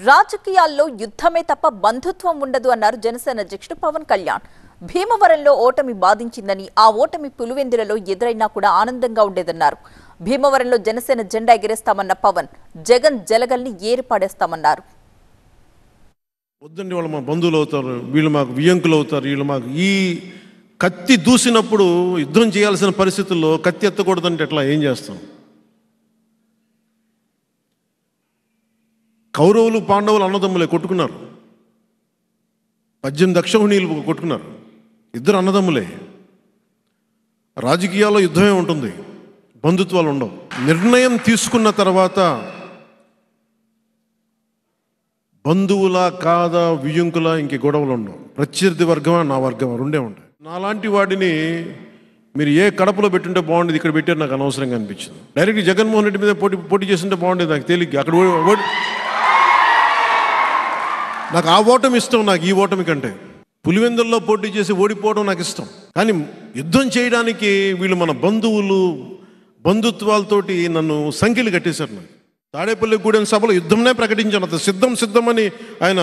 రాజకీయాల్లో యుద్ధమే తప్ప బంధుత్వం ఉండదు అన్నారు జనసేన అధ్యక్షుడు పవన్ కళ్యాణ్. భీమవరంలో ఓటమి బాధించిందని, ఆ ఓటమి పులివెందులలో ఎదురైనా కూడా ఆనందంగా ఉండేదన్నారు. భీమవరంలో జనసేన జెండా ఎగిరేస్తామన్న పవన్, జగన్ జలగల్ని ఏర్పాడేస్తామన్నారు. వద్దండి, వాళ్ళు మా బంధువులు అవుతారు, వీళ్ళు మాకు వియంకులు అవుతారు, వీళ్ళు మాకు ఈ కత్తి దూసినప్పుడు యుద్ధం చేయాల్సిన పరిస్థితుల్లో కత్తి ఎత్తకూడదంటే ఎట్లా, ఏం చేస్తాం? కౌరవులు పాండవులు అన్నదమ్ములే కొట్టుకున్నారు. 18 అక్షౌహిణీలు కొట్టుకున్నారు. ఇద్దరు అన్నదమ్ములే. రాజకీయాల్లో యుద్ధమే ఉంటుంది, బంధుత్వాలు ఉండవు. నిర్ణయం తీసుకున్న తర్వాత బంధువులా కాదా వియ్యంకులా ఇంక గొడవలు ఉండవు. ప్రత్యర్థి వర్గమా నా వర్గమా రెండే ఉంటాయి. నాలాంటి వాడిని మీరు ఏ కడపలో పెట్టుంటే బాగుండేది, ఇక్కడ పెట్టారు నాకు అనవసరంగా అనిపించింది. డైరెక్ట్ జగన్మోహన్ రెడ్డి మీద పోటీ చేస్తుంటే బాగుండేది, నాకు తేలిగ్గా అక్కడ నాకు ఆ ఓటమి ఇష్టం, నాకు ఈ ఓటమి కంటే. పులివెందుల్లో పోటీ చేసి ఓడిపోవడం నాకు ఇష్టం, కానీ యుద్ధం చేయడానికి వీళ్ళు మన బంధువులు బంధుత్వాలతోటి నన్ను సంఖ్యలు కట్టేశారు. నాకు తాడేపల్లి గూడెం సభలో యుద్ధంనే ప్రకటించాను. అతను సిద్ధమని ఆయన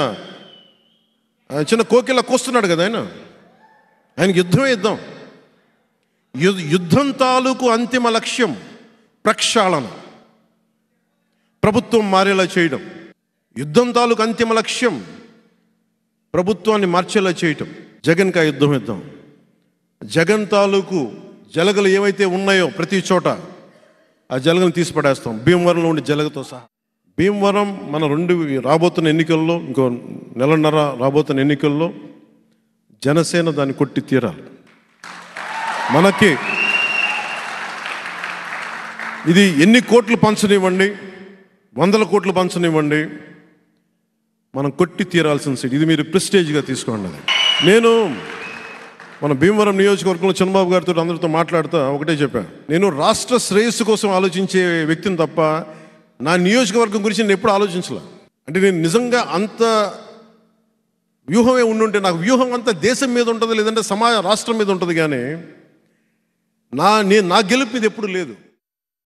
చిన్న కోకిల కోస్తున్నాడు కదా, ఆయనకి యుద్ధమే యుద్ధం. యుద్ధం తాలూకు అంతిమ లక్ష్యం ప్రక్షాళన, ప్రభుత్వం మారేలా చేయడం. యుద్ధం తాలూకు అంతిమ లక్ష్యం ప్రభుత్వాన్ని మార్చేలా చేయటం. జగన్కి ఆ యుద్ధం ఇద్దాం. జగన్ తాలూకు జలగలు ఏవైతే ఉన్నాయో ప్రతి చోట ఆ జలగలను తీసి పడేస్తాం, భీమవరంలో ఉండే జలగతో సహా. భీమవరం మన రాబోతున్న ఎన్నికల్లో, ఇంకో నెలన్నర రాబోతున్న ఎన్నికల్లో జనసేన దాన్ని కొట్టి తీరాలి. మనకి ఇది ఎన్ని కోట్లు పంచనివ్వండి, 100 కోట్లు పంచనివ్వండి, మనం కొట్టి తీరాల్సిన సీట్. ఇది మీరు ప్రెస్టేజ్గా తీసుకోండి. నేను మన భీమవరం నియోజకవర్గంలో చంద్రబాబు గారితో అందరితో మాట్లాడుతూ ఒకటే చెప్పాను, నేను రాష్ట్ర శ్రేయస్సు కోసం ఆలోచించే వ్యక్తిని తప్ప నా నియోజకవర్గం గురించి నేను ఎప్పుడు ఆలోచించలే. అంటే నేను నిజంగా అంత వ్యూహమే ఉండుంటే, నాకు వ్యూహం అంతా దేశం మీద ఉంటుంది, లేదంటే రాష్ట్రం మీద ఉంటుంది, కానీ నా గెలుపు ఇది ఎప్పుడు లేదు.